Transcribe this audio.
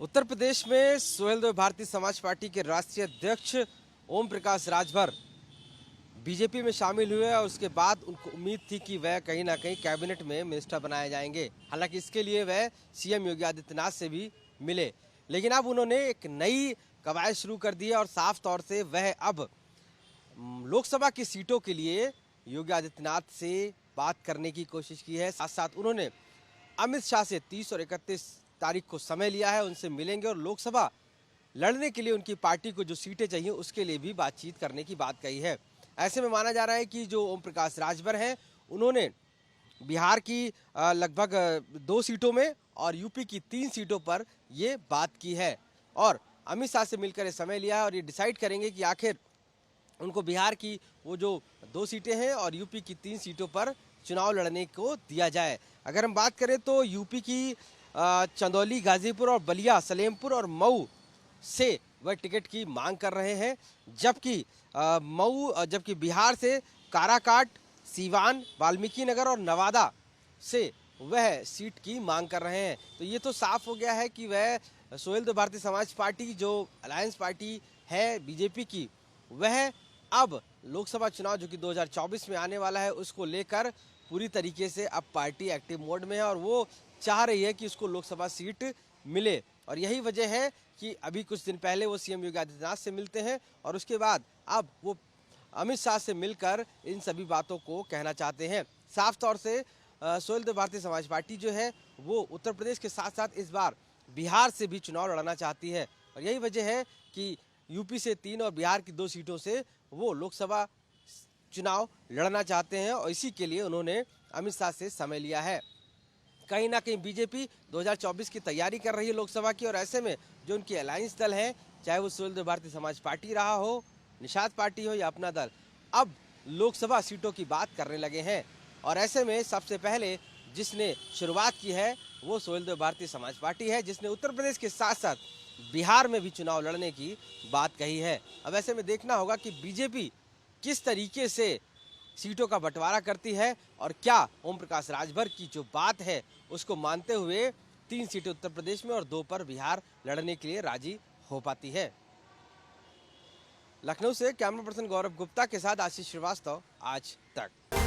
उत्तर प्रदेश में सुहेलदेव भारतीय समाज पार्टी के राष्ट्रीय अध्यक्ष ओम प्रकाश राजभर बीजेपी में शामिल हुए और उसके बाद उनको उम्मीद थी कि वह कहीं ना कहीं कैबिनेट में मिनिस्टर बनाए जाएंगे। हालांकि इसके लिए वह सीएम योगी आदित्यनाथ से भी मिले, लेकिन अब उन्होंने एक नई कवायद शुरू कर दी है और साफ तौर से वह अब लोकसभा की सीटों के लिए योगी आदित्यनाथ से बात करने की कोशिश की है। साथ साथ उन्होंने अमित शाह से 30 और 31 तारीख को समय लिया है, उनसे मिलेंगे और लोकसभा लड़ने के लिए उनकी पार्टी को जो सीटें चाहिए उसके लिए भी बातचीत करने की बात कही है। ऐसे में माना जा रहा है कि जो ओम प्रकाश राजभर हैं उन्होंने बिहार की लगभग 2 सीटों में और यूपी की 3 सीटों पर ये बात की है और अमित शाह से मिलकर ये समय लिया है और ये डिसाइड करेंगे कि आखिर उनको बिहार की वो जो 2 सीटें हैं और यूपी की 3 सीटों पर चुनाव लड़ने को दिया जाए। अगर हम बात करें तो यूपी की चंदौली, गाजीपुर और बलिया, सलेमपुर और मऊ से वह टिकट की मांग कर रहे हैं, जबकि बिहार से काराकाट, सीवान, वाल्मीकि नगर और नवादा से वह सीट की मांग कर रहे हैं। तो ये तो साफ हो गया है कि वह सुहेलदेव भारतीय समाज पार्टी जो अलायंस पार्टी है बीजेपी की, वह अब लोकसभा चुनाव जो कि 2024 में आने वाला है उसको लेकर पूरी तरीके से अब पार्टी एक्टिव मोड में है और वो चाह रही है कि उसको लोकसभा सीट मिले। और यही वजह है कि अभी कुछ दिन पहले वो सीएम योगी आदित्यनाथ से मिलते हैं और उसके बाद अब वो अमित शाह से मिलकर इन सभी बातों को कहना चाहते हैं। साफ तौर से सुहेलदेव भारतीय समाज पार्टी जो है वो उत्तर प्रदेश के साथ साथ इस बार बिहार से भी चुनाव लड़ना चाहती है और यही वजह है कि यूपी से 3 और बिहार की 2 सीटों से वो लोकसभा चुनाव लड़ना चाहते हैं और इसी के लिए उन्होंने अमित शाह से समय लिया है। कहीं ना कहीं बीजेपी 2024 की तैयारी कर रही है लोकसभा की और ऐसे में जो उनकी अलायंस दल है, चाहे वो सुहेलदेव भारतीय समाज पार्टी रहा हो, निषाद पार्टी हो या अपना दल, अब लोकसभा सीटों की बात करने लगे हैं और ऐसे में सबसे पहले जिसने शुरुआत की है वो सुहेलदेव भारतीय समाज पार्टी है, जिसने उत्तर प्रदेश के साथ साथ बिहार में भी चुनाव लड़ने की बात कही है। अब ऐसे में देखना होगा कि बीजेपी किस तरीके से सीटों का बंटवारा करती है और क्या ओम प्रकाश राजभर की जो बात है उसको मानते हुए 3 सीटें उत्तर प्रदेश में और 2 पर बिहार लड़ने के लिए राजी हो पाती है। लखनऊ से कैमरा पर्सन गौरव गुप्ता के साथ आशीष श्रीवास्तव, आज तक।